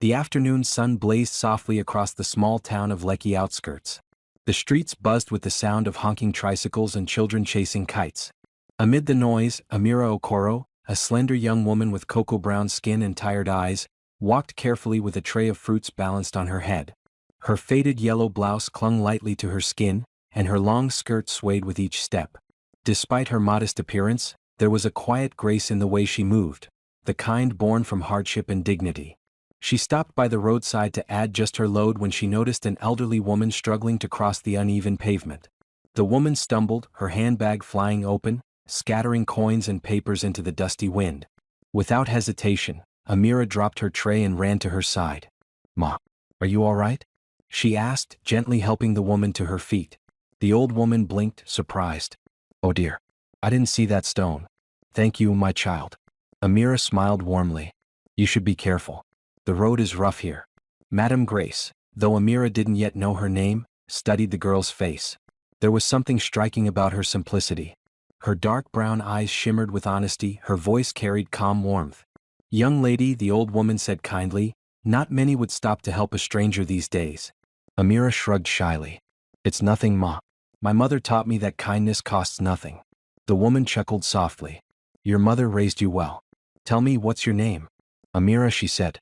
The afternoon sun blazed softly across the small town of Lekki outskirts. The streets buzzed with the sound of honking tricycles and children chasing kites. Amid the noise, Amira Okoro, a slender young woman with cocoa-brown skin and tired eyes, walked carefully with a tray of fruits balanced on her head. Her faded yellow blouse clung lightly to her skin, and her long skirt swayed with each step. Despite her modest appearance, there was a quiet grace in the way she moved, the kind born from hardship and dignity. She stopped by the roadside to add just her load when she noticed an elderly woman struggling to cross the uneven pavement. The woman stumbled, her handbag flying open, scattering coins and papers into the dusty wind. Without hesitation, Amira dropped her tray and ran to her side. "Ma, are you all right?" she asked, gently helping the woman to her feet. The old woman blinked, surprised. "Oh dear. I didn't see that stone. Thank you, my child." Amira smiled warmly. "You should be careful. The road is rough here." Madame Grace, though Amira didn't yet know her name, studied the girl's face. There was something striking about her simplicity. Her dark brown eyes shimmered with honesty, her voice carried calm warmth. "Young lady," the old woman said kindly, "not many would stop to help a stranger these days." Amira shrugged shyly. "It's nothing, Ma. My mother taught me that kindness costs nothing." The woman chuckled softly. "Your mother raised you well. Tell me, what's your name?" "Amira," she said.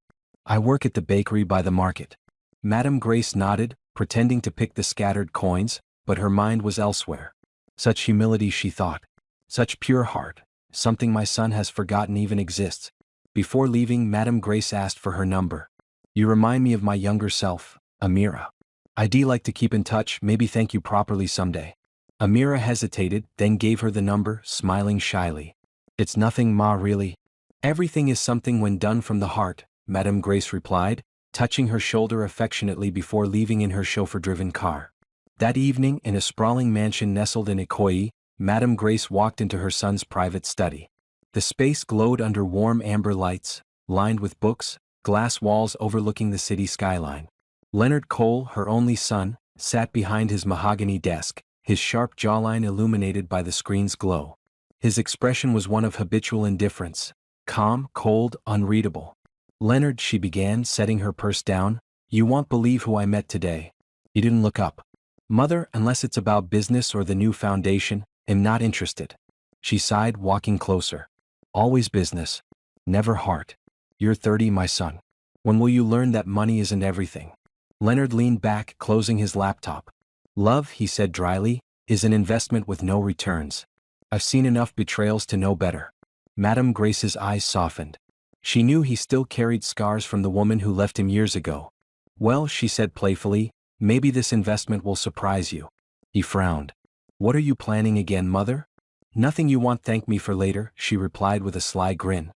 "I work at the bakery by the market." Madame Grace nodded, pretending to pick the scattered coins, but her mind was elsewhere. Such humility, she thought. Such pure heart, something my son has forgotten even exists. Before leaving, Madame Grace asked for her number. "You remind me of my younger self, Amira. I'd like to keep in touch, maybe thank you properly someday." Amira hesitated, then gave her the number, smiling shyly. "It's nothing, Ma, really. Everything is something when done from the heart," Madame Grace replied, touching her shoulder affectionately before leaving in her chauffeur-driven car. That evening, in a sprawling mansion nestled in Ikoyi, Madame Grace walked into her son's private study. The space glowed under warm amber lights, lined with books, glass walls overlooking the city skyline. Leonard Cole, her only son, sat behind his mahogany desk, his sharp jawline illuminated by the screen's glow. His expression was one of habitual indifference, calm, cold, unreadable. "Leonard," she began, setting her purse down, "you won't believe who I met today." He didn't look up. "Mother, unless it's about business or the new foundation, I'm not interested." She sighed, walking closer. "Always business. Never heart. You're 30, my son. When will you learn that money isn't everything?" Leonard leaned back, closing his laptop. "Love," he said dryly, "is an investment with no returns. I've seen enough betrayals to know better." Madame Grace's eyes softened. She knew he still carried scars from the woman who left him years ago. "Well," she said playfully, "maybe this investment will surprise you." He frowned. "What are you planning again, Mother?" "Nothing, you won't thank me for later," she replied with a sly grin.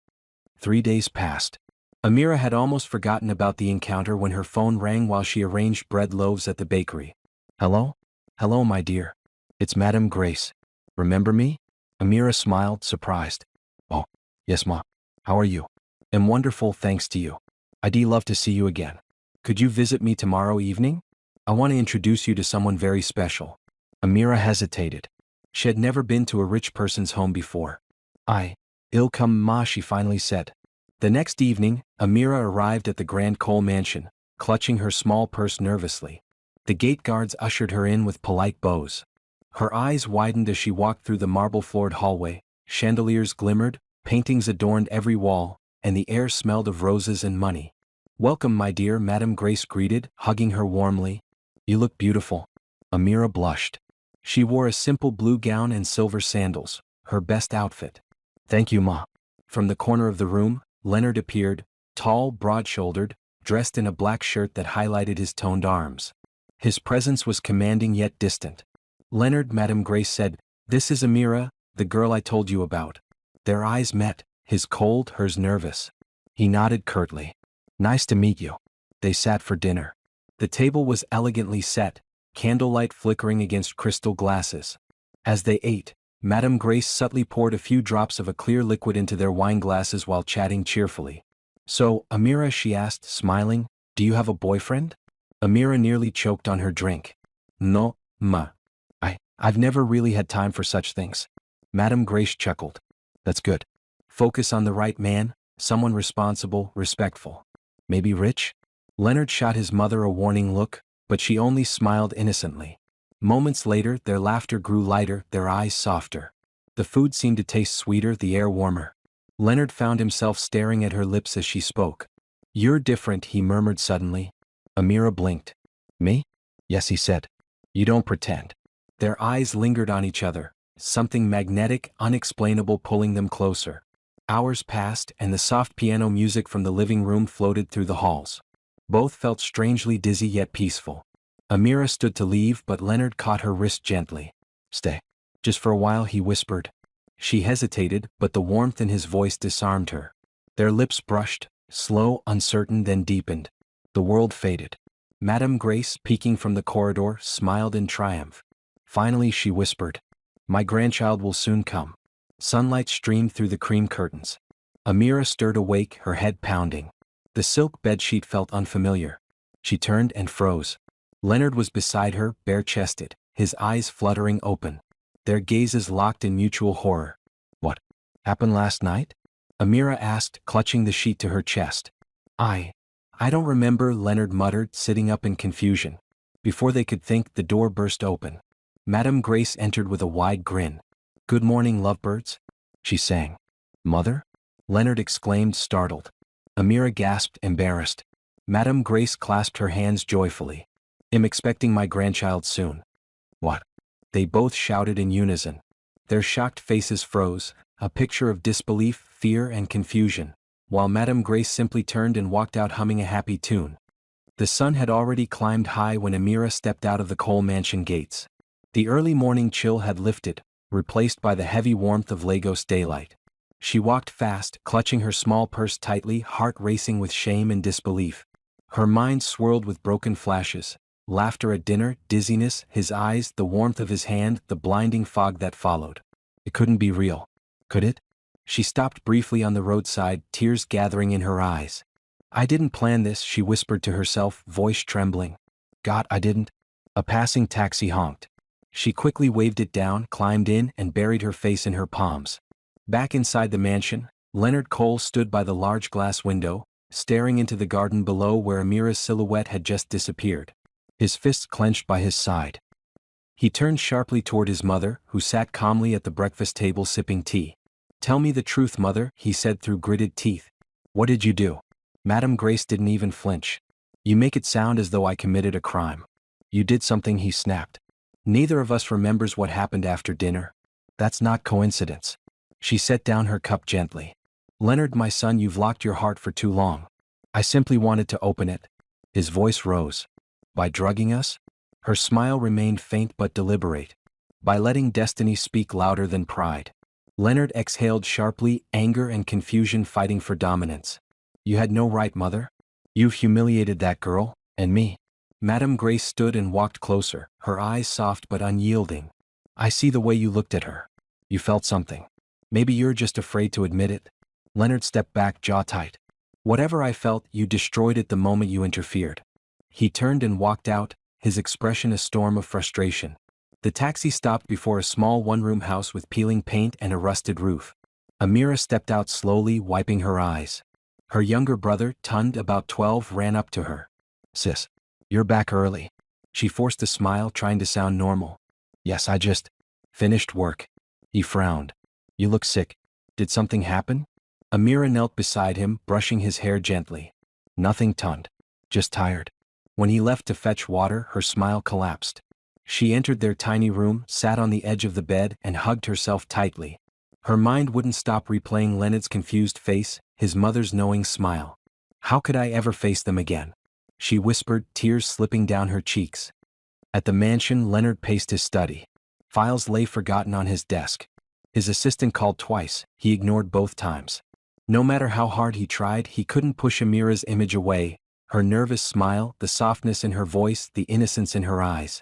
3 days passed. Amira had almost forgotten about the encounter when her phone rang while she arranged bread loaves at the bakery. "Hello? Hello, my dear. It's Madame Grace. Remember me?" Amira smiled, surprised. "Oh, yes, Ma. How are you?" "I'm wonderful, thanks to you. I'd love to see you again. Could you visit me tomorrow evening? I want to introduce you to someone very special." Amira hesitated. She had never been to a rich person's home before. "I'll come, Ma," she finally said. The next evening, Amira arrived at the Grand Cole mansion, clutching her small purse nervously. The gate guards ushered her in with polite bows. Her eyes widened as she walked through the marble-floored hallway. Chandeliers glimmered, paintings adorned every wall, and the air smelled of roses and money. "Welcome, my dear," Madame Grace greeted, hugging her warmly. "You look beautiful." Amira blushed. She wore a simple blue gown and silver sandals, her best outfit. "Thank you, Ma." From the corner of the room, Leonard appeared, tall, broad-shouldered, dressed in a black shirt that highlighted his toned arms. His presence was commanding yet distant. "Leonard," Madame Grace said, "this is Amira, the girl I told you about." Their eyes met, his cold, hers nervous. He nodded curtly. "Nice to meet you." They sat for dinner. The table was elegantly set, candlelight flickering against crystal glasses. As they ate, Madame Grace subtly poured a few drops of a clear liquid into their wine glasses while chatting cheerfully. "So, Amira," she asked, smiling, "do you have a boyfriend?" Amira nearly choked on her drink. "No, Ma. I've never really had time for such things." Madame Grace chuckled. "That's good. Focus on the right man, someone responsible, respectful." Maybe rich? Leonard shot his mother a warning look, but she only smiled innocently. Moments later, their laughter grew lighter, their eyes softer. The food seemed to taste sweeter, the air warmer. Leonard found himself staring at her lips as she spoke. "You're different," he murmured suddenly. Amira blinked. "Me?" "Yes," he said. "You don't pretend." Their eyes lingered on each other, something magnetic, unexplainable pulling them closer. Hours passed, and the soft piano music from the living room floated through the halls. Both felt strangely dizzy yet peaceful. Amira stood to leave, but Leonard caught her wrist gently. "Stay. Just for a while," he whispered. She hesitated, but the warmth in his voice disarmed her. Their lips brushed, slow, uncertain, then deepened. The world faded. Madame Grace, peeking from the corridor, smiled in triumph. Finally she whispered, "My grandchild will soon come." Sunlight streamed through the cream curtains. Amira stirred awake, her head pounding. The silk bedsheet felt unfamiliar. She turned and froze. Leonard was beside her, bare-chested, his eyes fluttering open. Their gazes locked in mutual horror. "What happened last night?" Amira asked, clutching the sheet to her chest. I don't remember," Leonard muttered, sitting up in confusion. Before they could think, the door burst open. Madame Grace entered with a wide grin. "Good morning, lovebirds," she sang. "Mother?" Leonard exclaimed, startled. Amira gasped, embarrassed. Madame Grace clasped her hands joyfully. "I'm expecting my grandchild soon." "What?" they both shouted in unison. Their shocked faces froze, a picture of disbelief, fear, and confusion, while Madame Grace simply turned and walked out humming a happy tune. The sun had already climbed high when Amira stepped out of the Cole mansion gates. The early morning chill had lifted, replaced by the heavy warmth of Lagos daylight. She walked fast, clutching her small purse tightly, heart racing with shame and disbelief. Her mind swirled with broken flashes. Laughter at dinner, dizziness, his eyes, the warmth of his hand, the blinding fog that followed. It couldn't be real. Could it? She stopped briefly on the roadside, tears gathering in her eyes. "I didn't plan this," she whispered to herself, voice trembling. "God, I didn't." A passing taxi honked. She quickly waved it down, climbed in, and buried her face in her palms. Back inside the mansion, Leonard Cole stood by the large glass window, staring into the garden below where Amira's silhouette had just disappeared. His fists clenched by his side. He turned sharply toward his mother, who sat calmly at the breakfast table sipping tea. "Tell me the truth, mother," he said through gritted teeth. "What did you do?" Madame Grace didn't even flinch. "You make it sound as though I committed a crime." "You did something," he snapped. "Neither of us remembers what happened after dinner. That's not coincidence." She set down her cup gently. "Leonard, my son, you've locked your heart for too long. I simply wanted to open it." His voice rose. "By drugging us?" Her smile remained faint but deliberate. "By letting destiny speak louder than pride." Leonard exhaled sharply, anger and confusion fighting for dominance. "You had no right, mother. You've humiliated that girl, and me." Madame Grace stood and walked closer, her eyes soft but unyielding. "I see the way you looked at her. You felt something. Maybe you're just afraid to admit it." Leonard stepped back, jaw tight. "Whatever I felt, you destroyed it the moment you interfered." He turned and walked out, his expression a storm of frustration. The taxi stopped before a small one-room house with peeling paint and a rusted roof. Amira stepped out slowly, wiping her eyes. Her younger brother, Tund, about 12, ran up to her. "Sis, you're back early." She forced a smile, trying to sound normal. "Yes, I just finished work." He frowned. "You look sick. Did something happen?" Amira knelt beside him, brushing his hair gently. "Nothing, Tund. Just tired." When he left to fetch water, her smile collapsed. She entered their tiny room, sat on the edge of the bed, and hugged herself tightly. Her mind wouldn't stop replaying Leonard's confused face, his mother's knowing smile. "How could I ever face them again?" she whispered, tears slipping down her cheeks. At the mansion, Leonard paced his study. Files lay forgotten on his desk. His assistant called twice, he ignored both times. No matter how hard he tried, he couldn't push Amira's image away, her nervous smile, the softness in her voice, the innocence in her eyes.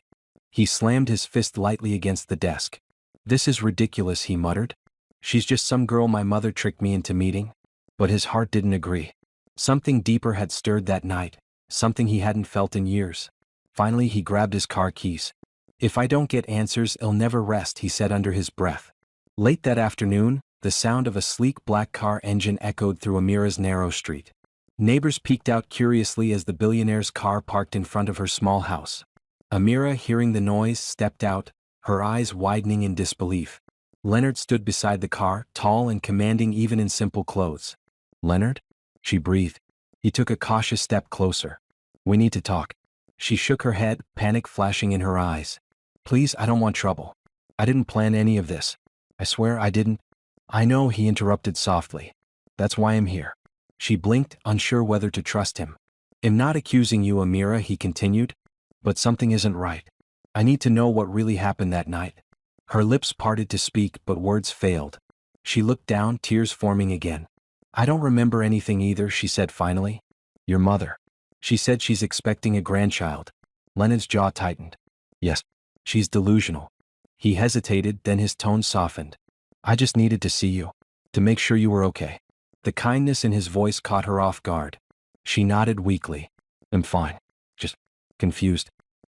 He slammed his fist lightly against the desk. "This is ridiculous," he muttered. "She's just some girl my mother tricked me into meeting." But his heart didn't agree. Something deeper had stirred that night, something he hadn't felt in years. Finally he grabbed his car keys. "If I don't get answers, I'll never rest," he said under his breath. Late that afternoon, the sound of a sleek black car engine echoed through Amira's narrow street. Neighbors peeked out curiously as the billionaire's car parked in front of her small house. Amira, hearing the noise, stepped out, her eyes widening in disbelief. Leonard stood beside the car, tall and commanding even in simple clothes. "Leonard?" she breathed. He took a cautious step closer. "We need to talk." She shook her head, panic flashing in her eyes. "Please, I don't want trouble. I didn't plan any of this. I swear I didn't." "I know," he interrupted softly. "That's why I'm here." She blinked, unsure whether to trust him. "I'm not accusing you, Amira," he continued. "But something isn't right. I need to know what really happened that night." Her lips parted to speak, but words failed. She looked down, tears forming again. "I don't remember anything either," she said finally. "Your mother. She said she's expecting a grandchild." Leonard's jaw tightened. "Yes. She's delusional." He hesitated, then his tone softened. "I just needed to see you. To make sure you were okay." The kindness in his voice caught her off guard. She nodded weakly. "I'm fine. Just confused."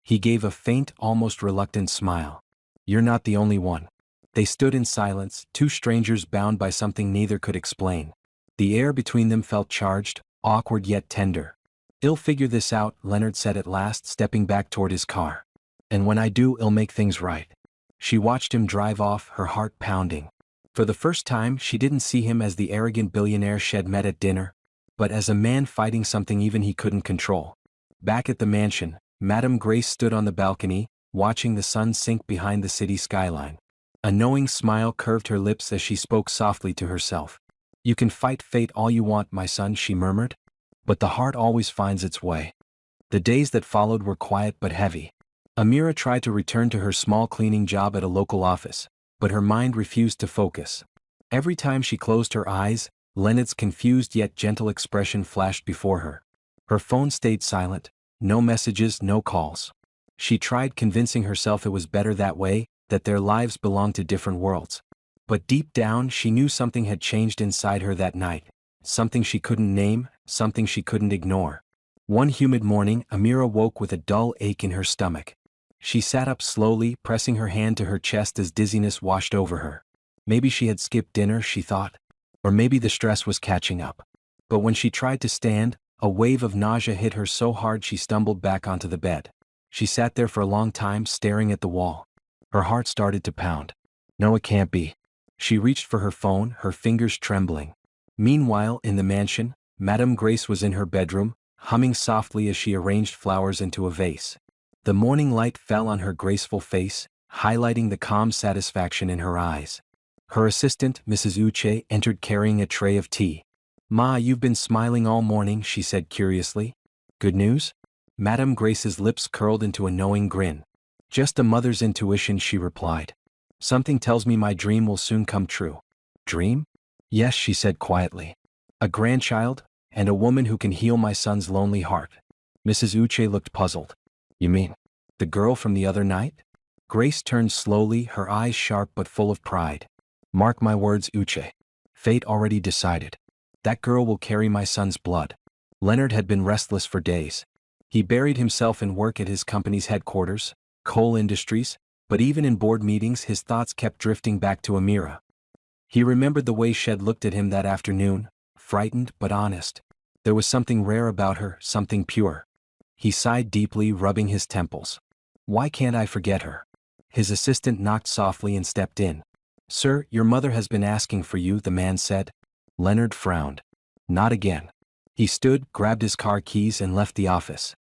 He gave a faint, almost reluctant smile. "You're not the only one." They stood in silence, two strangers bound by something neither could explain. The air between them felt charged, awkward yet tender. "I'll figure this out," Leonard said at last, stepping back toward his car. "And when I do, I'll make things right." She watched him drive off, her heart pounding. For the first time, she didn't see him as the arrogant billionaire she'd met at dinner, but as a man fighting something even he couldn't control. Back at the mansion, Madame Grace stood on the balcony, watching the sun sink behind the city skyline. A knowing smile curved her lips as she spoke softly to herself. "You can fight fate all you want, my son," she murmured. "But the heart always finds its way." The days that followed were quiet but heavy. Amira tried to return to her small cleaning job at a local office, but her mind refused to focus. Every time she closed her eyes, Leonard's confused yet gentle expression flashed before her. Her phone stayed silent, no messages, no calls. She tried convincing herself it was better that way, that their lives belonged to different worlds. But deep down she knew something had changed inside her that night, something she couldn't name, something she couldn't ignore. One humid morning, Amira woke with a dull ache in her stomach. She sat up slowly, pressing her hand to her chest as dizziness washed over her. Maybe she had skipped dinner, she thought. Or maybe the stress was catching up. But when she tried to stand, a wave of nausea hit her so hard she stumbled back onto the bed. She sat there for a long time, staring at the wall. Her heart started to pound. No, it can't be. She reached for her phone, her fingers trembling. Meanwhile, in the mansion, Madame Grace was in her bedroom, humming softly as she arranged flowers into a vase. The morning light fell on her graceful face, highlighting the calm satisfaction in her eyes. Her assistant, Mrs. Uche, entered carrying a tray of tea. "Ma, you've been smiling all morning," she said curiously. "Good news?" Madame Grace's lips curled into a knowing grin. "Just a mother's intuition," she replied. "Something tells me my dream will soon come true." "Dream?" "Yes," she said quietly. "A grandchild, and a woman who can heal my son's lonely heart." Mrs. Uche looked puzzled. "You mean, the girl from the other night?" Grace turned slowly, her eyes sharp but full of pride. "Mark my words, Uche. Fate already decided. That girl will carry my son's blood." Leonard had been restless for days. He buried himself in work at his company's headquarters, Coal Industries, but even in board meetings his thoughts kept drifting back to Amira. He remembered the way she'd looked at him that afternoon, frightened but honest. There was something rare about her, something pure. He sighed deeply, rubbing his temples. "Why can't I forget her?" His assistant knocked softly and stepped in. "Sir, your mother has been asking for you," the man said. Leonard frowned. "Not again." He stood, grabbed his car keys and left the office.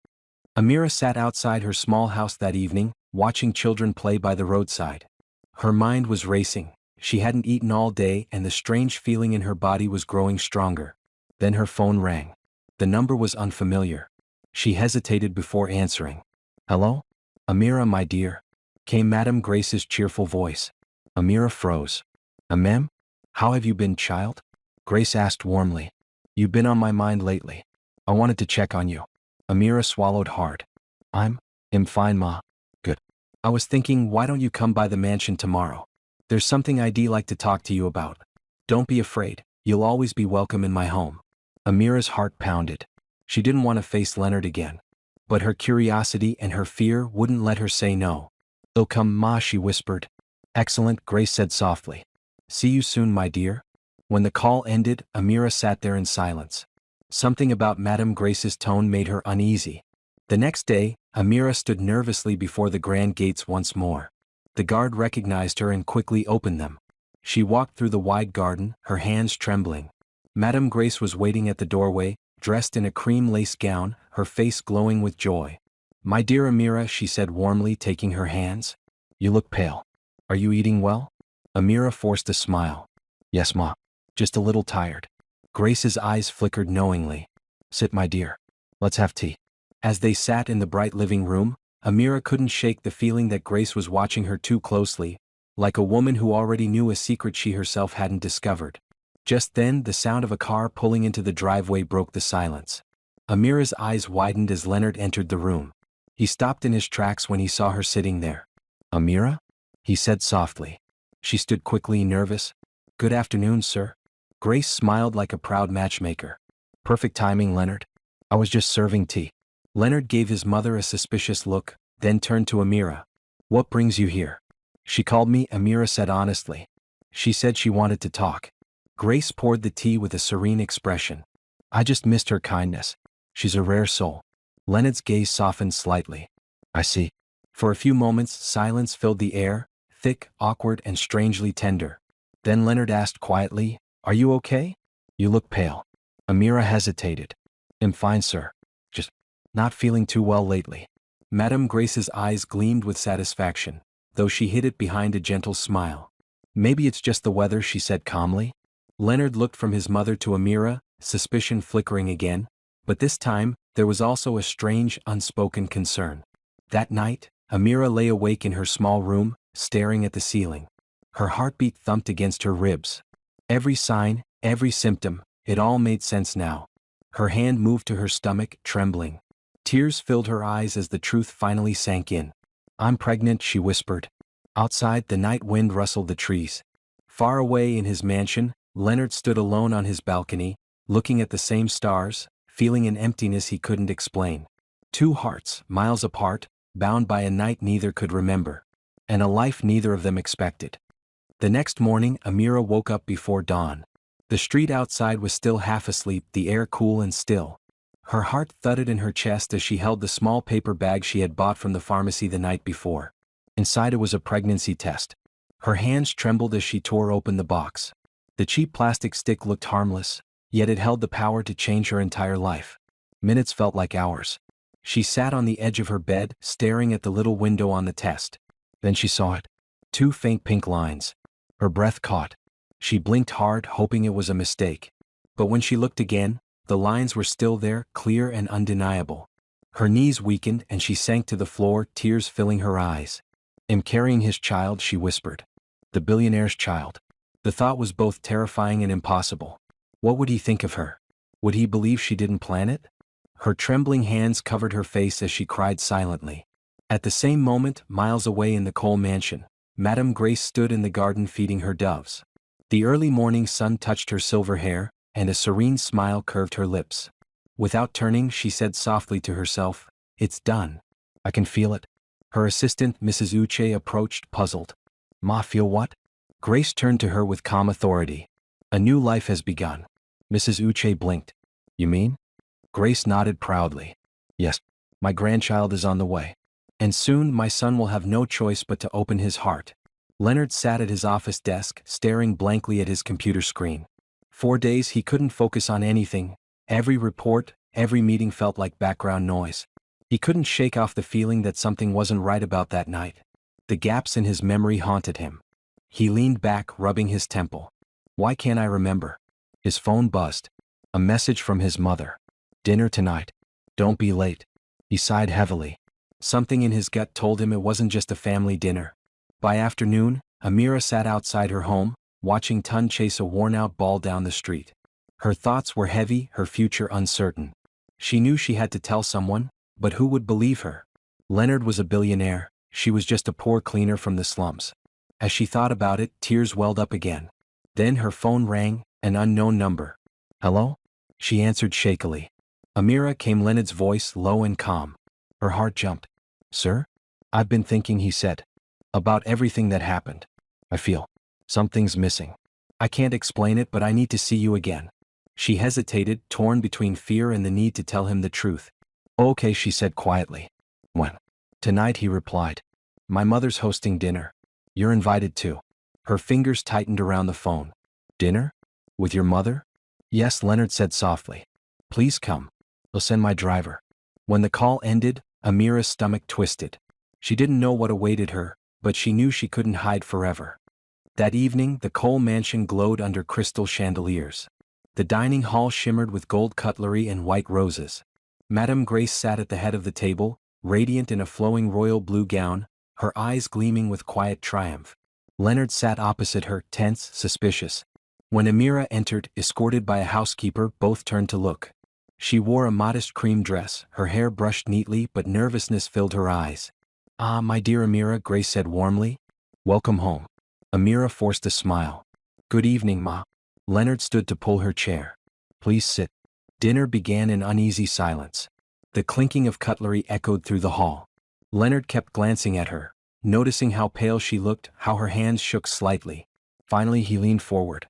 Amira sat outside her small house that evening, watching children play by the roadside. Her mind was racing. She hadn't eaten all day and the strange feeling in her body was growing stronger. Then her phone rang. The number was unfamiliar. She hesitated before answering. "Hello? Amira, my dear," came Madame Grace's cheerful voice. Amira froze. "Ma'am? How have you been, child?" Grace asked warmly. "You've been on my mind lately. I wanted to check on you." Amira swallowed hard. I'm fine, Ma." "Good. I was thinking, why don't you come by the mansion tomorrow? There's something I'd like to talk to you about." "Don't be afraid, you'll always be welcome in my home." Amira's heart pounded. She didn't want to face Leonard again. But her curiosity and her fear wouldn't let her say no. "I'll come, Ma," she whispered. "Excellent," Grace said softly. "See you soon, my dear." When the call ended, Amira sat there in silence. Something about Madame Grace's tone made her uneasy. The next day, Amira stood nervously before the grand gates once more. The guard recognized her and quickly opened them. She walked through the wide garden, her hands trembling. Madame Grace was waiting at the doorway, dressed in a cream lace gown, her face glowing with joy. "My dear Amira," she said warmly, taking her hands. "You look pale. Are you eating well?" Amira forced a smile. "Yes, ma. Just a little tired." Grace's eyes flickered knowingly. "Sit, my dear. Let's have tea." As they sat in the bright living room, Amira couldn't shake the feeling that Grace was watching her too closely, like a woman who already knew a secret she herself hadn't discovered. Just then, the sound of a car pulling into the driveway broke the silence. Amira's eyes widened as Leonard entered the room. He stopped in his tracks when he saw her sitting there. "Amira?" he said softly. She stood quickly, nervous. "Good afternoon, sir." Grace smiled like a proud matchmaker. "Perfect timing, Leonard. I was just serving tea." Leonard gave his mother a suspicious look, then turned to Amira. "What brings you here?" "She called me," Amira said honestly. "She said she wanted to talk." Grace poured the tea with a serene expression. "I just missed her kindness. She's a rare soul." Leonard's gaze softened slightly. "I see." For a few moments, silence filled the air, thick, awkward, and strangely tender. Then Leonard asked quietly, "Are you okay? You look pale." Amira hesitated. "I'm fine, sir. Just not feeling too well lately." Madame Grace's eyes gleamed with satisfaction, though she hid it behind a gentle smile. "Maybe it's just the weather," she said calmly. Leonard looked from his mother to Amira, suspicion flickering again, but this time, there was also a strange, unspoken concern. That night, Amira lay awake in her small room, staring at the ceiling. Her heartbeat thumped against her ribs. Every sign, every symptom, it all made sense now. Her hand moved to her stomach, trembling. Tears filled her eyes as the truth finally sank in. "I'm pregnant," she whispered. Outside, the night wind rustled the trees. Far away in his mansion, Leonard stood alone on his balcony, looking at the same stars, feeling an emptiness he couldn't explain. Two hearts, miles apart, bound by a night neither could remember. And a life neither of them expected. The next morning, Amira woke up before dawn. The street outside was still half asleep, the air cool and still. Her heart thudded in her chest as she held the small paper bag she had bought from the pharmacy the night before. Inside it was a pregnancy test. Her hands trembled as she tore open the box. The cheap plastic stick looked harmless, yet it held the power to change her entire life. Minutes felt like hours. She sat on the edge of her bed, staring at the little window on the test. Then she saw it. 2 faint pink lines. Her breath caught. She blinked hard, hoping it was a mistake. But when she looked again, the lines were still there, clear and undeniable. Her knees weakened and she sank to the floor, tears filling her eyes. "I'm carrying his child," she whispered. "The billionaire's child." The thought was both terrifying and impossible. What would he think of her? Would he believe she didn't plan it? Her trembling hands covered her face as she cried silently. At the same moment, miles away in the Cole mansion, Madame Grace stood in the garden feeding her doves. The early morning sun touched her silver hair, and a serene smile curved her lips. Without turning, she said softly to herself, "It's done. I can feel it." Her assistant, Mrs. Uche, approached, puzzled. "Ma, feel what?" Grace turned to her with calm authority. "A new life has begun." Mrs. Uche blinked. "You mean?" Grace nodded proudly. "Yes, my grandchild is on the way. And soon my son will have no choice but to open his heart." Leonard sat at his office desk, staring blankly at his computer screen. 4 days he couldn't focus on anything. Every report, every meeting felt like background noise. He couldn't shake off the feeling that something wasn't right about that night. The gaps in his memory haunted him. He leaned back, rubbing his temple. "Why can't I remember?" His phone buzzed. A message from his mother. "Dinner tonight. Don't be late." He sighed heavily. Something in his gut told him it wasn't just a family dinner. By afternoon, Amira sat outside her home, watching Tun chase a worn-out ball down the street. Her thoughts were heavy, her future uncertain. She knew she had to tell someone, but who would believe her? Leonard was a billionaire, she was just a poor cleaner from the slums. As she thought about it, tears welled up again. Then her phone rang, an unknown number. "Hello?" She answered shakily. Amira, came Leonard's voice, low and calm. Her heart jumped. "Sir?" "I've been thinking," he said. "About everything that happened. I feel something's missing. I can't explain it, but I need to see you again." She hesitated, torn between fear and the need to tell him the truth. Okay, she said quietly. When? Tonight, he replied. My mother's hosting dinner. You're invited too. Her fingers tightened around the phone. Dinner? With your mother? Yes, Leonard said softly. Please come. I'll send my driver. When the call ended, Amira's stomach twisted. She didn't know what awaited her, but she knew she couldn't hide forever. That evening, the Cole mansion glowed under crystal chandeliers. The dining hall shimmered with gold cutlery and white roses. Madame Grace sat at the head of the table, radiant in a flowing royal blue gown, her eyes gleaming with quiet triumph. Leonard sat opposite her, tense, suspicious. When Amira entered, escorted by a housekeeper, both turned to look. She wore a modest cream dress, her hair brushed neatly, but nervousness filled her eyes. Ah, my dear Amira, Grace said warmly. Welcome home. Amira forced a smile. Good evening, Ma. Leonard stood to pull her chair. Please sit. Dinner began in uneasy silence. The clinking of cutlery echoed through the hall. Leonard kept glancing at her, noticing how pale she looked, how her hands shook slightly. Finally, he leaned forward.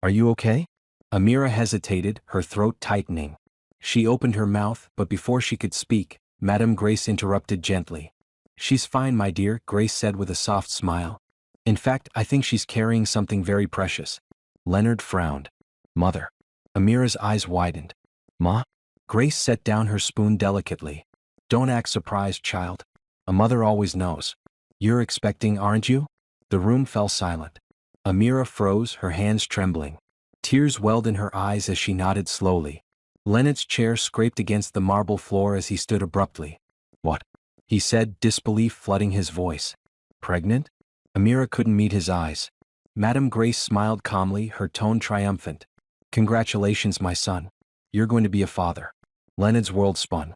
Are you okay? Amira hesitated, her throat tightening. She opened her mouth, but before she could speak, Madame Grace interrupted gently. She's fine, my dear, Grace said with a soft smile. In fact, I think she's carrying something very precious. Leonard frowned. Mother. Amira's eyes widened. Ma? Grace set down her spoon delicately. Don't act surprised, child. A mother always knows. You're expecting, aren't you? The room fell silent. Amira froze, her hands trembling. Tears welled in her eyes as she nodded slowly. Leonard's chair scraped against the marble floor as he stood abruptly. What? He said, disbelief flooding his voice. Pregnant? Amira couldn't meet his eyes. Madame Grace smiled calmly, her tone triumphant. Congratulations, my son. You're going to be a father. Leonard's world spun.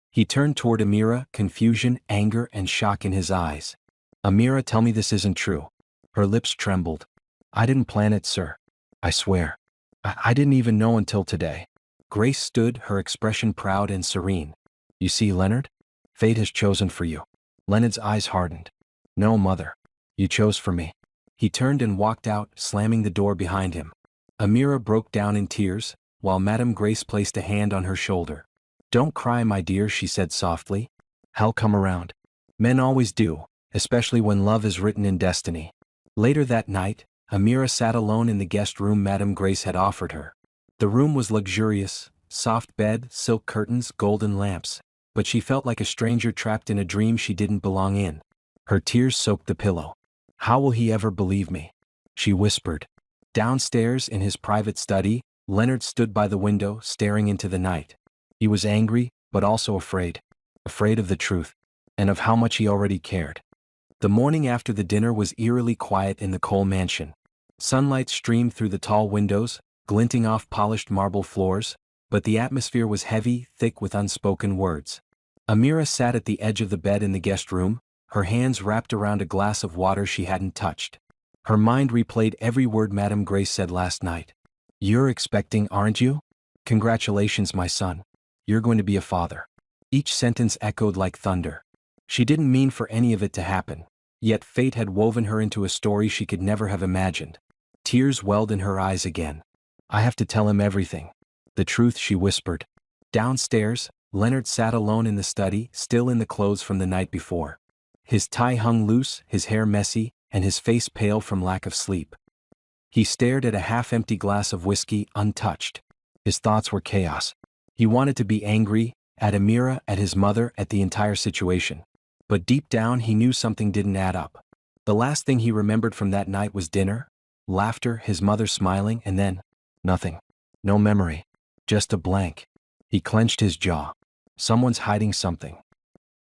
He turned toward Amira, confusion, anger, and shock in his eyes. Amira, tell me this isn't true. Her lips trembled. I didn't plan it, sir. I swear. I didn't even know until today. Grace stood, her expression proud and serene. You see, Leonard? Fate has chosen for you. Leonard's eyes hardened. No, mother. You chose for me. He turned and walked out, slamming the door behind him. Amira broke down in tears, while Madame Grace placed a hand on her shoulder. Don't cry, my dear, she said softly. I'll come around. Men always do, especially when love is written in destiny. Later that night, Amira sat alone in the guest room Madame Grace had offered her. The room was luxurious, soft bed, silk curtains, golden lamps, but she felt like a stranger trapped in a dream she didn't belong in. Her tears soaked the pillow. How will he ever believe me? She whispered. Downstairs in his private study, Leonard stood by the window, staring into the night. He was angry, but also afraid. Afraid of the truth, and of how much he already cared. The morning after the dinner was eerily quiet in the Cole mansion. Sunlight streamed through the tall windows, glinting off polished marble floors, but the atmosphere was heavy, thick with unspoken words. Amira sat at the edge of the bed in the guest room, her hands wrapped around a glass of water she hadn't touched. Her mind replayed every word Madame Grace said last night. You're expecting, aren't you? Congratulations, my son. You're going to be a father. Each sentence echoed like thunder. She didn't mean for any of it to happen, yet fate had woven her into a story she could never have imagined. Tears welled in her eyes again. I have to tell him everything. The truth, she whispered. Downstairs, Leonard sat alone in the study, still in the clothes from the night before. His tie hung loose, his hair messy, and his face pale from lack of sleep. He stared at a half-empty glass of whiskey, untouched. His thoughts were chaos. He wanted to be angry, at Amira, at his mother, at the entire situation. But deep down he knew something didn't add up. The last thing he remembered from that night was dinner, laughter, his mother smiling, and then nothing. No memory. Just a blank. He clenched his jaw. Someone's hiding something.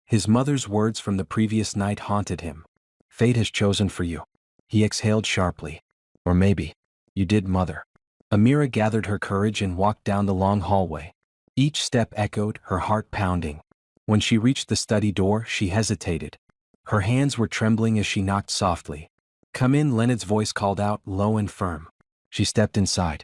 His mother's words from the previous night haunted him. Fate has chosen for you. He exhaled sharply. Or maybe, you did, mother. Amira gathered her courage and walked down the long hallway. Each step echoed, her heart pounding. When she reached the study door, she hesitated. Her hands were trembling as she knocked softly. Come in, Leonard's voice called out, low and firm. She stepped inside.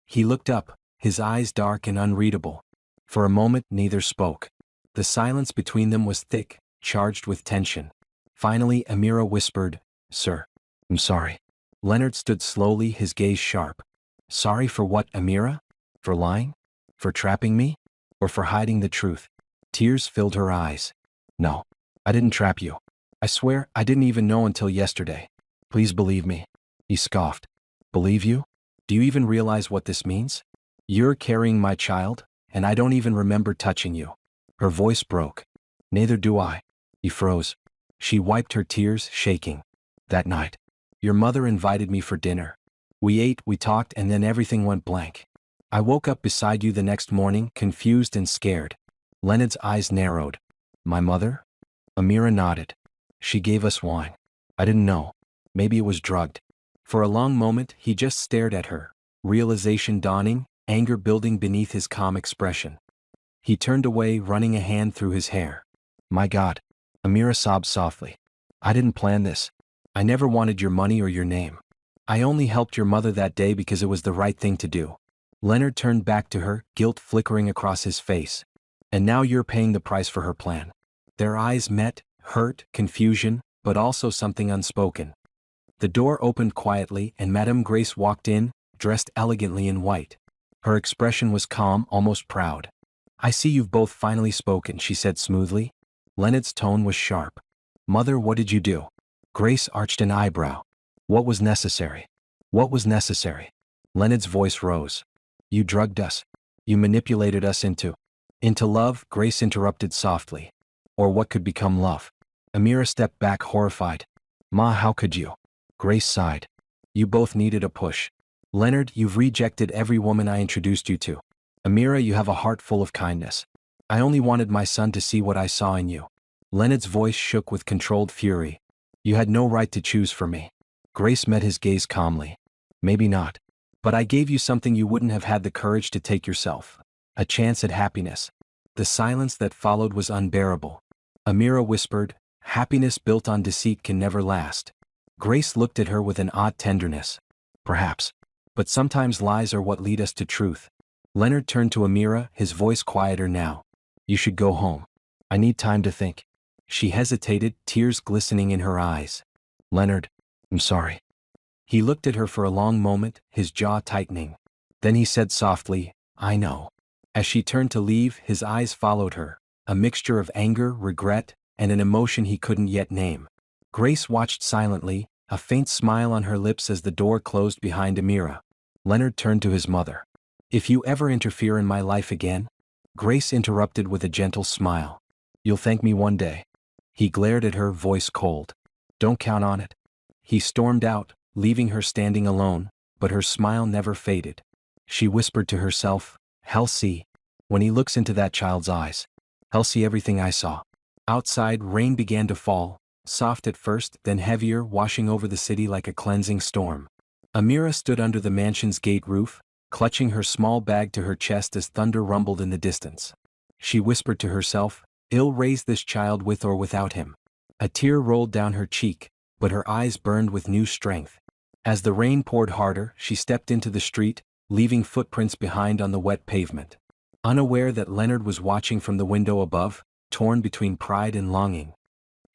He looked up, his eyes dark and unreadable. For a moment, neither spoke. The silence between them was thick, charged with tension. Finally, Amira whispered, Sir, I'm sorry. Leonard stood slowly, his gaze sharp. Sorry for what, Amira? For lying? For trapping me? Or for hiding the truth? Tears filled her eyes. No, I didn't trap you. I swear I didn't even know until yesterday. Please believe me. He scoffed. Believe you? Do you even realize what this means? You're carrying my child, and I don't even remember touching you. Her voice broke. Neither do I. He froze. She wiped her tears, shaking. That night, your mother invited me for dinner. We ate, we talked, and then everything went blank. I woke up beside you the next morning, confused and scared. Leonard's eyes narrowed. My mother? Amira nodded. She gave us wine. I didn't know. Maybe it was drugged. For a long moment, he just stared at her, realization dawning, anger building beneath his calm expression. He turned away, running a hand through his hair. My God. Amira sobbed softly. I didn't plan this. I never wanted your money or your name. I only helped your mother that day because it was the right thing to do. Leonard turned back to her, guilt flickering across his face. And now you're paying the price for her plan. Their eyes met, hurt, confusion, but also something unspoken. The door opened quietly and Madame Grace walked in, dressed elegantly in white. Her expression was calm, almost proud. I see you've both finally spoken, she said smoothly. Leonard's tone was sharp. Mother, what did you do? Grace arched an eyebrow. What was necessary? What was necessary? Leonard's voice rose. You drugged us. You manipulated us into love, Grace interrupted softly. Or what could become love. Amira stepped back horrified. Ma, how could you? Grace sighed. You both needed a push. Leonard, you've rejected every woman I introduced you to. Amira, you have a heart full of kindness. I only wanted my son to see what I saw in you. Leonard's voice shook with controlled fury. You had no right to choose for me. Grace met his gaze calmly. Maybe not. But I gave you something you wouldn't have had the courage to take yourself. A chance at happiness. The silence that followed was unbearable. Amira whispered, happiness built on deceit can never last. Grace looked at her with an odd tenderness. Perhaps. But sometimes lies are what lead us to truth. Leonard turned to Amira, his voice quieter now. You should go home. I need time to think. She hesitated, tears glistening in her eyes. Leonard, I'm sorry. He looked at her for a long moment, his jaw tightening. Then he said softly, I know. As she turned to leave, his eyes followed her, a mixture of anger, regret, and an emotion he couldn't yet name. Grace watched silently, a faint smile on her lips as the door closed behind Amira. Leonard turned to his mother. If you ever interfere in my life again? Grace interrupted with a gentle smile. You'll thank me one day. He glared at her, voice cold. Don't count on it. He stormed out, leaving her standing alone, but her smile never faded. She whispered to herself, He'll see. When he looks into that child's eyes, he'll see everything I saw. Outside, rain began to fall, soft at first, then heavier, washing over the city like a cleansing storm. Amira stood under the mansion's gate roof, clutching her small bag to her chest as thunder rumbled in the distance. She whispered to herself, I'll raise this child with or without him. A tear rolled down her cheek, but her eyes burned with new strength. As the rain poured harder, she stepped into the street, leaving footprints behind on the wet pavement. Unaware that Leonard was watching from the window above, torn between pride and longing.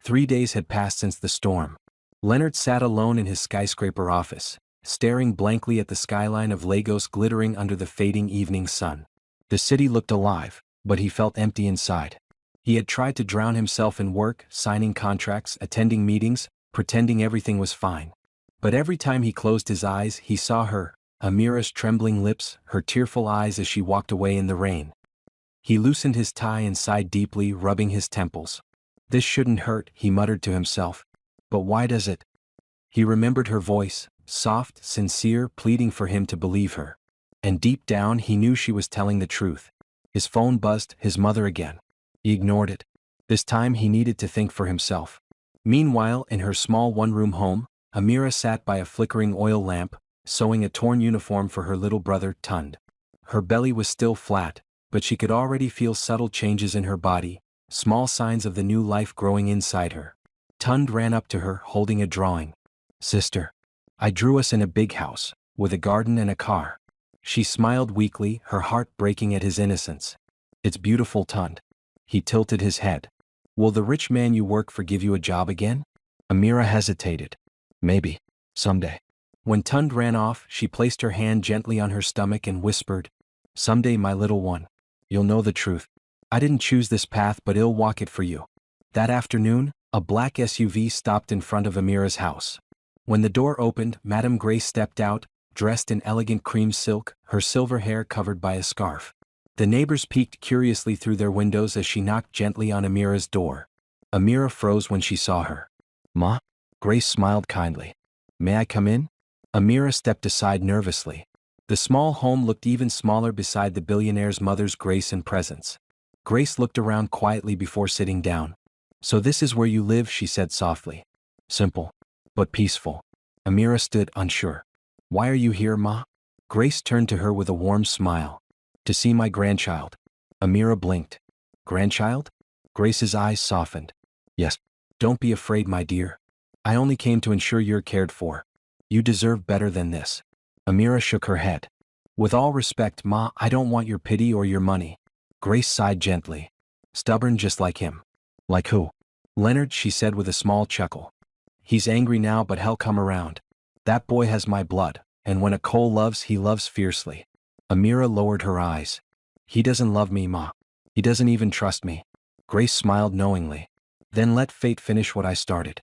3 days had passed since the storm. Leonard sat alone in his skyscraper office, staring blankly at the skyline of Lagos glittering under the fading evening sun. The city looked alive, but he felt empty inside. He had tried to drown himself in work, signing contracts, attending meetings, pretending everything was fine. But every time he closed his eyes, he saw her, Amira's trembling lips, her tearful eyes as she walked away in the rain. He loosened his tie and sighed deeply, rubbing his temples. This shouldn't hurt, he muttered to himself. But why does it? He remembered her voice, soft, sincere, pleading for him to believe her. And deep down he knew she was telling the truth. His phone buzzed, his mother again. He ignored it. This time he needed to think for himself. Meanwhile, in her small one-room home, Amira sat by a flickering oil lamp, sewing a torn uniform for her little brother, Tund. Her belly was still flat, but she could already feel subtle changes in her body, small signs of the new life growing inside her. Tund ran up to her, holding a drawing. Sister, I drew us in a big house, with a garden and a car. She smiled weakly, her heart breaking at his innocence. It's beautiful, Tund. He tilted his head. Will the rich man you work for give you a job again? Amira hesitated. Maybe. Someday. When Tund ran off, she placed her hand gently on her stomach and whispered, Someday, my little one, you'll know the truth. I didn't choose this path, but I'll walk it for you. That afternoon, a black SUV stopped in front of Amira's house. When the door opened, Madame Grace stepped out, dressed in elegant cream silk, her silver hair covered by a scarf. The neighbors peeked curiously through their windows as she knocked gently on Amira's door. Amira froze when she saw her. "Ma?" Grace smiled kindly. "May I come in?" Amira stepped aside nervously. The small home looked even smaller beside the billionaire's mother's grace and presence. Grace looked around quietly before sitting down. "So this is where you live," she said softly. "Simple, but peaceful." Amira stood unsure. "Why are you here, Ma?" Grace turned to her with a warm smile. "To see my grandchild." Amira blinked. "Grandchild?" Grace's eyes softened. "Yes. Don't be afraid, my dear. I only came to ensure you're cared for. You deserve better than this." Amira shook her head. "With all respect, Ma, I don't want your pity or your money." Grace sighed gently. "Stubborn just like him." "Like who?" "Leonard," she said with a small chuckle. "He's angry now, but he'll come around. That boy has my blood, and when a Cole loves, he loves fiercely." Amira lowered her eyes. "He doesn't love me, Ma. He doesn't even trust me." Grace smiled knowingly. "Then let fate finish what I started."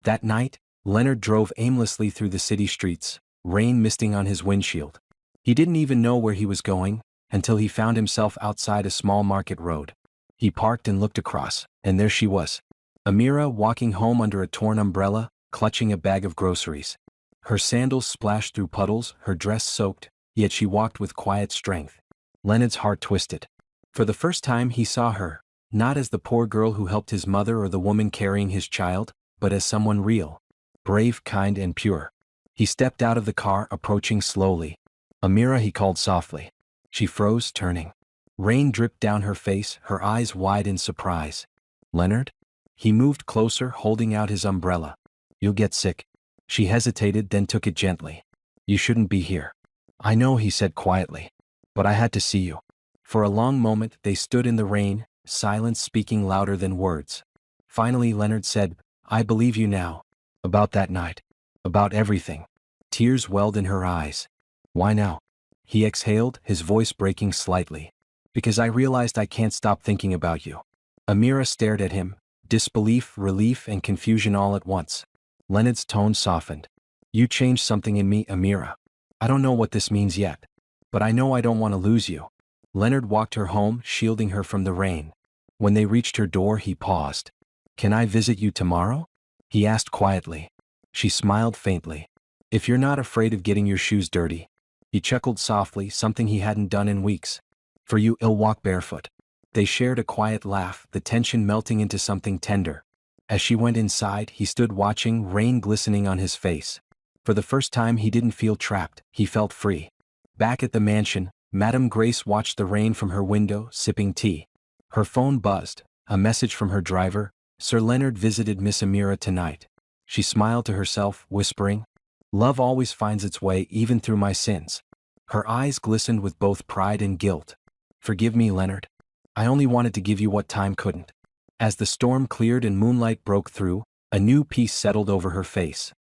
That night, Leonard drove aimlessly through the city streets, rain misting on his windshield. He didn't even know where he was going, until he found himself outside a small market road. He parked and looked across, and there she was. Amira walking home under a torn umbrella, clutching a bag of groceries. Her sandals splashed through puddles, her dress soaked, yet she walked with quiet strength. Leonard's heart twisted. For the first time he saw her, not as the poor girl who helped his mother or the woman carrying his child, but as someone real. Brave, kind, and pure. He stepped out of the car, approaching slowly. "Amira," he called softly. She froze, turning. Rain dripped down her face, her eyes wide in surprise. "Leonard?" He moved closer, holding out his umbrella. "You'll get sick." She hesitated, then took it gently. "You shouldn't be here." "I know," he said quietly. "But I had to see you." For a long moment they stood in the rain, silence speaking louder than words. Finally Leonard said, "I believe you now. About that night. About everything." Tears welled in her eyes. "Why now?" He exhaled, his voice breaking slightly. "Because I realized I can't stop thinking about you." Amira stared at him, disbelief, relief, and confusion all at once. Leonard's tone softened. "You changed something in me, Amira. I don't know what this means yet. But I know I don't want to lose you." Leonard walked her home, shielding her from the rain. When they reached her door, he paused. "Can I visit you tomorrow?" he asked quietly. She smiled faintly. "If you're not afraid of getting your shoes dirty." He chuckled softly, something he hadn't done in weeks. "For you, I'll walk barefoot." They shared a quiet laugh, the tension melting into something tender. As she went inside, he stood watching, rain glistening on his face. For the first time he didn't feel trapped, he felt free. Back at the mansion, Madame Grace watched the rain from her window, sipping tea. Her phone buzzed, a message from her driver: "Sir Leonard visited Miss Amira tonight." She smiled to herself, whispering, "Love always finds its way even through my sins." Her eyes glistened with both pride and guilt. "Forgive me, Leonard. I only wanted to give you what time couldn't." As the storm cleared and moonlight broke through, a new peace settled over her face.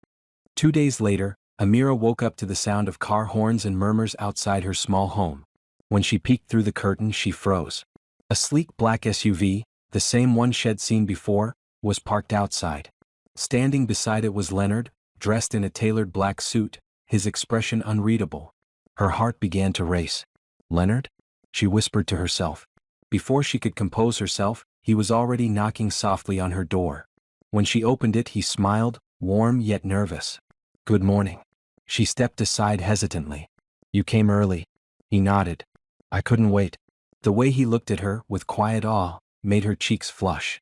2 days later, Amira woke up to the sound of car horns and murmurs outside her small home. When she peeked through the curtain, she froze. A sleek black SUV, the same one she'd seen before, was parked outside. Standing beside it was Leonard, dressed in a tailored black suit, his expression unreadable. Her heart began to race. "Leonard?" she whispered to herself. Before she could compose herself, he was already knocking softly on her door. When she opened it, he smiled, warm yet nervous. "Good morning." She stepped aside hesitantly. "You came early." He nodded. "I couldn't wait." The way he looked at her, with quiet awe, made her cheeks flush.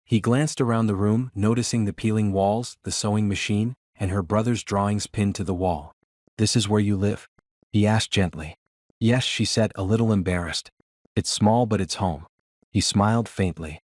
He glanced around the room, noticing the peeling walls, the sewing machine, and her brother's drawings pinned to the wall. "This is where you live?" he asked gently. "Yes," she said, a little embarrassed. "It's small, but it's home." He smiled faintly.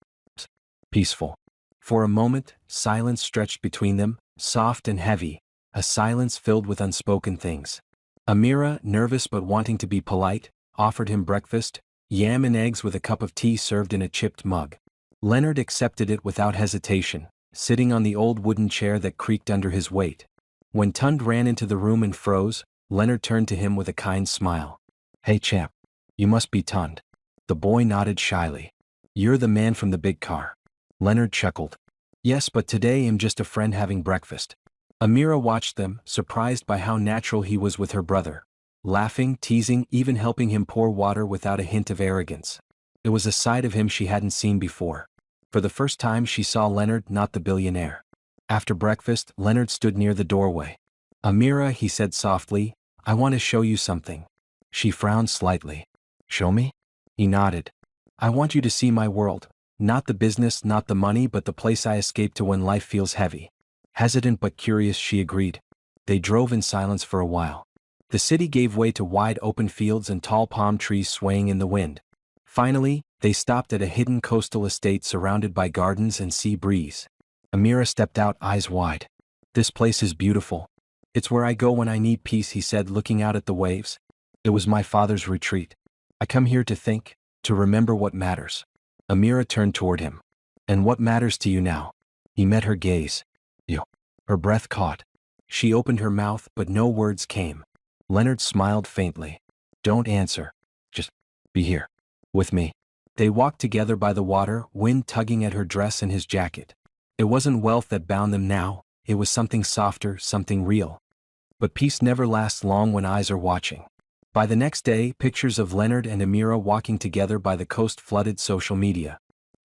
"Peaceful." For a moment, silence stretched between them, soft and heavy, a silence filled with unspoken things. Amira, nervous but wanting to be polite, offered him breakfast, yam and eggs with a cup of tea served in a chipped mug. Leonard accepted it without hesitation, sitting on the old wooden chair that creaked under his weight. When Tund ran into the room and froze, Leonard turned to him with a kind smile. "Hey chap." You must be Tund. The boy nodded shyly. You're the man from the big car. Leonard chuckled. Yes, but today I'm just a friend having breakfast. Amira watched them, surprised by how natural he was with her brother. Laughing, teasing, even helping him pour water without a hint of arrogance. It was a side of him she hadn't seen before. For the first time she saw Leonard, not the billionaire. After breakfast, Leonard stood near the doorway. Amira, he said softly, I want to show you something. She frowned slightly. Show me? He nodded. I want you to see my world. Not the business, not the money, but the place I escape to when life feels heavy. Hesitant but curious, she agreed. They drove in silence for a while. The city gave way to wide open fields and tall palm trees swaying in the wind. Finally, they stopped at a hidden coastal estate surrounded by gardens and sea breeze. Amira stepped out, eyes wide. This place is beautiful. It's where I go when I need peace, he said, looking out at the waves. It was my father's retreat. I come here to think, to remember what matters. Amira turned toward him. And what matters to you now? He met her gaze. You. Her breath caught. She opened her mouth, but no words came. Leonard smiled faintly. Don't answer. Just be here. With me. They walked together by the water, wind tugging at her dress and his jacket. It wasn't wealth that bound them now, it was something softer, something real. But peace never lasts long when eyes are watching. By the next day, pictures of Leonard and Amira walking together by the coast flooded social media.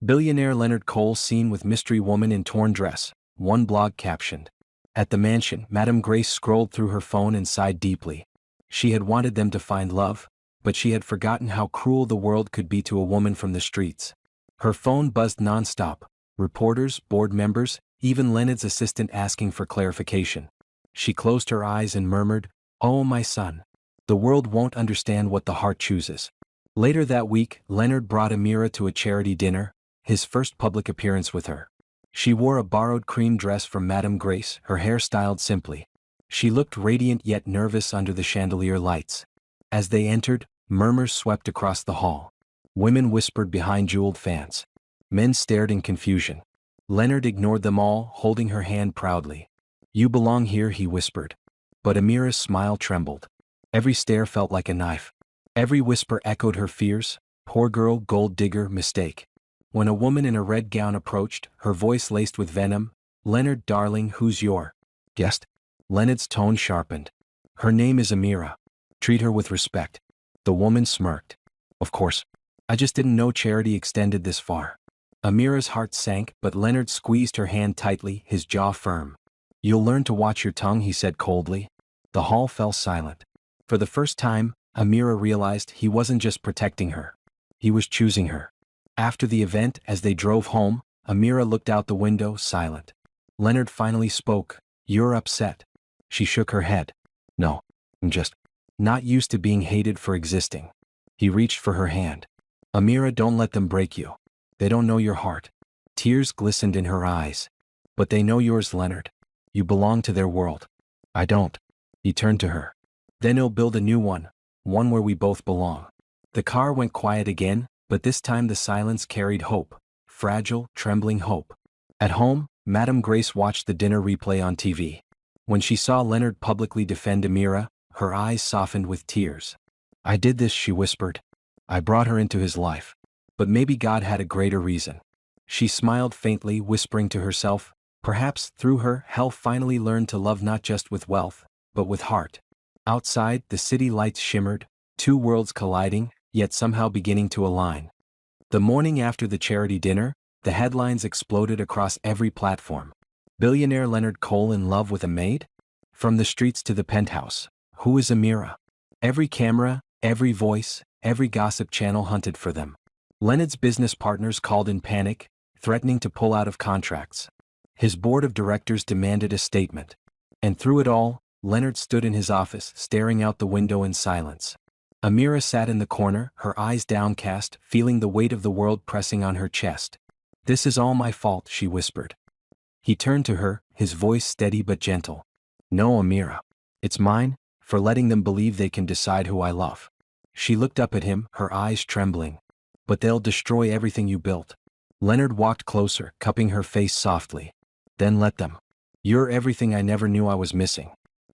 Billionaire Leonard Cole seen with mystery woman in torn dress, one blog captioned. At the mansion, Madame Grace scrolled through her phone and sighed deeply. She had wanted them to find love, but she had forgotten how cruel the world could be to a woman from the streets. Her phone buzzed nonstop, reporters, board members, even Leonard's assistant asking for clarification. She closed her eyes and murmured, Oh, my son. The world won't understand what the heart chooses. Later that week, Leonard brought Amira to a charity dinner, his first public appearance with her. She wore a borrowed cream dress from Madame Grace, her hair styled simply. She looked radiant yet nervous under the chandelier lights. As they entered, murmurs swept across the hall. Women whispered behind jeweled fans. Men stared in confusion. Leonard ignored them all, holding her hand proudly. You belong here, he whispered. But Amira's smile trembled. Every stare felt like a knife. Every whisper echoed her fears. Poor girl, gold digger, mistake. When a woman in a red gown approached, her voice laced with venom, Leonard, darling, who's your guest? Leonard's tone sharpened. Her name is Amira. Treat her with respect. The woman smirked. Of course. I just didn't know charity extended this far. Amira's heart sank, but Leonard squeezed her hand tightly, his jaw firm. You'll learn to watch your tongue, he said coldly. The hall fell silent. For the first time, Amira realized he wasn't just protecting her. He was choosing her. After the event, as they drove home, Amira looked out the window, silent. Leonard finally spoke. You're upset. She shook her head. No, I'm just not used to being hated for existing. He reached for her hand. Amira, don't let them break you. They don't know your heart. Tears glistened in her eyes. But they know yours, Leonard. You belong to their world. I don't. He turned to her. Then he'll build a new one where we both belong. The car went quiet again, but this time the silence carried hope. Fragile, trembling hope. At home, Madame Grace watched the dinner replay on TV. When she saw Leonard publicly defend Amira, her eyes softened with tears. I did this, she whispered. I brought her into his life. But maybe God had a greater reason. She smiled faintly, whispering to herself, perhaps through her, he'll finally learn to love not just with wealth, but with heart. Outside, the city lights shimmered, two worlds colliding, yet somehow beginning to align. The morning after the charity dinner, the headlines exploded across every platform. Billionaire Leonard Cole in love with a maid? From the streets to the penthouse. Who is Amira? Every camera, every voice, every gossip channel hunted for them. Leonard's business partners called in panic, threatening to pull out of contracts. His board of directors demanded a statement. And through it all, Leonard stood in his office, staring out the window in silence. Amira sat in the corner, her eyes downcast, feeling the weight of the world pressing on her chest. This is all my fault, she whispered. He turned to her, his voice steady but gentle. No, Amira. It's mine, for letting them believe they can decide who I love. She looked up at him, her eyes trembling. But they'll destroy everything you built. Leonard walked closer, cupping her face softly. Then let them. You're everything I never knew I was missing.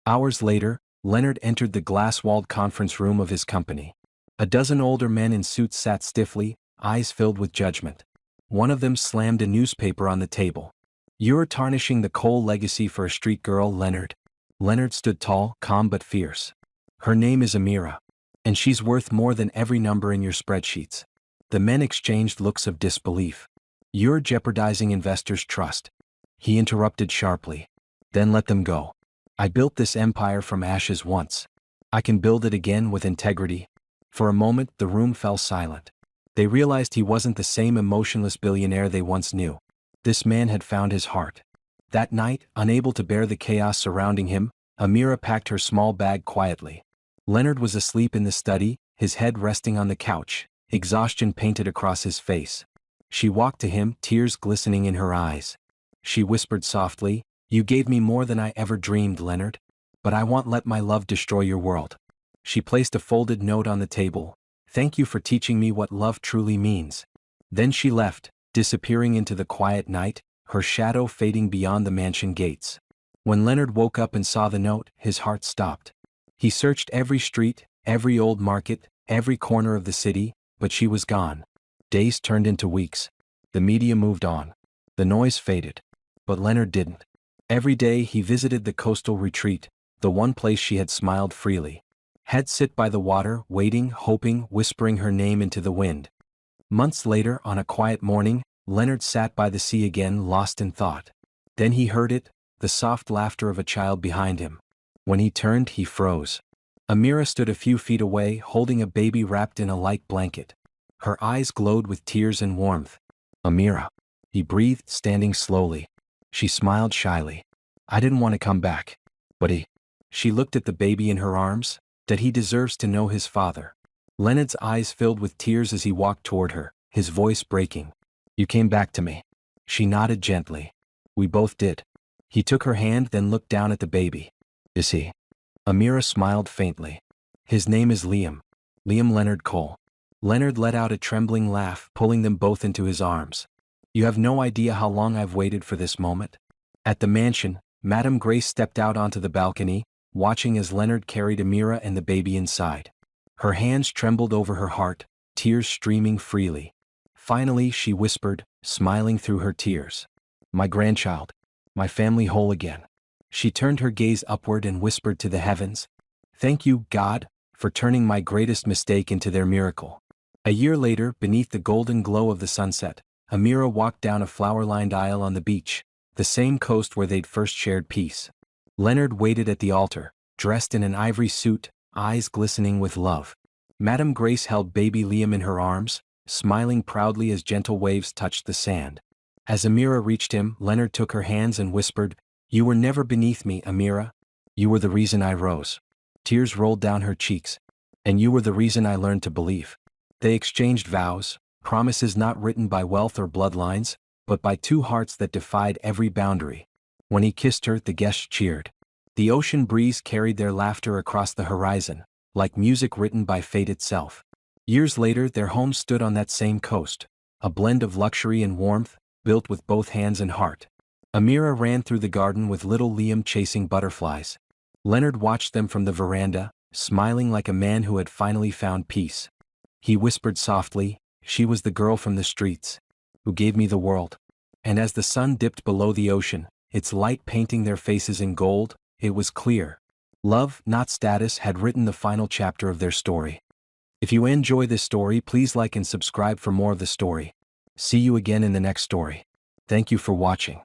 Hours later, Leonard entered the glass-walled conference room of his company. A dozen older men in suits sat stiffly, eyes filled with judgment. One of them slammed a newspaper on the table. "You're tarnishing the Cole legacy for a street girl, Leonard." Leonard stood tall, calm but fierce. "Her name is Amira. And she's worth more than every number in your spreadsheets." The men exchanged looks of disbelief. "You're jeopardizing investors' trust." He interrupted sharply. "Then let them go. I built this empire from ashes once. I can build it again with integrity." For a moment the room fell silent. They realized he wasn't the same emotionless billionaire they once knew. This man had found his heart. That night, unable to bear the chaos surrounding him, Amira packed her small bag quietly. Leonard was asleep in the study, his head resting on the couch, exhaustion painted across his face. She walked to him, tears glistening in her eyes. She whispered softly, "You gave me more than I ever dreamed, Leonard. But I won't let my love destroy your world." She placed a folded note on the table. "Thank you for teaching me what love truly means." Then she left, disappearing into the quiet night, her shadow fading beyond the mansion gates. When Leonard woke up and saw the note, his heart stopped. He searched every street, every old market, every corner of the city, but she was gone. Days turned into weeks. The media moved on. The noise faded. But Leonard didn't. Every day he visited the coastal retreat, the one place she had smiled freely. He'd sit by the water, waiting, hoping, whispering her name into the wind. Months later, on a quiet morning, Leonard sat by the sea again, lost in thought. Then he heard it, the soft laughter of a child behind him. When he turned, he froze. Amira stood a few feet away, holding a baby wrapped in a light blanket. Her eyes glowed with tears and warmth. "Amira," he breathed, standing slowly. She smiled shyly. "I didn't want to come back. But he..." She looked at the baby in her arms. "That he deserves to know his father." Leonard's eyes filled with tears as he walked toward her, his voice breaking. "You came back to me." She nodded gently. "We both did." He took her hand, then looked down at the baby. "Is he?" Amira smiled faintly. "His name is Liam. Liam Leonard Cole." Leonard let out a trembling laugh, pulling them both into his arms. "You have no idea how long I've waited for this moment." At the mansion, Madame Grace stepped out onto the balcony, watching as Leonard carried Amira and the baby inside. Her hands trembled over her heart, tears streaming freely. Finally she whispered, smiling through her tears, "My grandchild. My family whole again." She turned her gaze upward and whispered to the heavens, "Thank you, God, for turning my greatest mistake into their miracle." A year later, beneath the golden glow of the sunset, Amira walked down a flower-lined aisle on the beach, the same coast where they'd first shared peace. Leonard waited at the altar, dressed in an ivory suit, eyes glistening with love. Madame Grace held baby Liam in her arms, smiling proudly as gentle waves touched the sand. As Amira reached him, Leonard took her hands and whispered, "You were never beneath me, Amira. You were the reason I rose." Tears rolled down her cheeks. "And you were the reason I learned to believe." They exchanged vows, promises not written by wealth or bloodlines, but by two hearts that defied every boundary. When he kissed her, the guests cheered. The ocean breeze carried their laughter across the horizon, like music written by fate itself. Years later, their home stood on that same coast, a blend of luxury and warmth, built with both hands and heart. Amira ran through the garden with little Liam chasing butterflies. Leonard watched them from the veranda, smiling like a man who had finally found peace. He whispered softly, "She was the girl from the streets, who gave me the world." And as the sun dipped below the ocean, its light painting their faces in gold, it was clear. Love, not status, had written the final chapter of their story. If you enjoy this story, please like and subscribe for more of the story. See you again in the next story. Thank you for watching.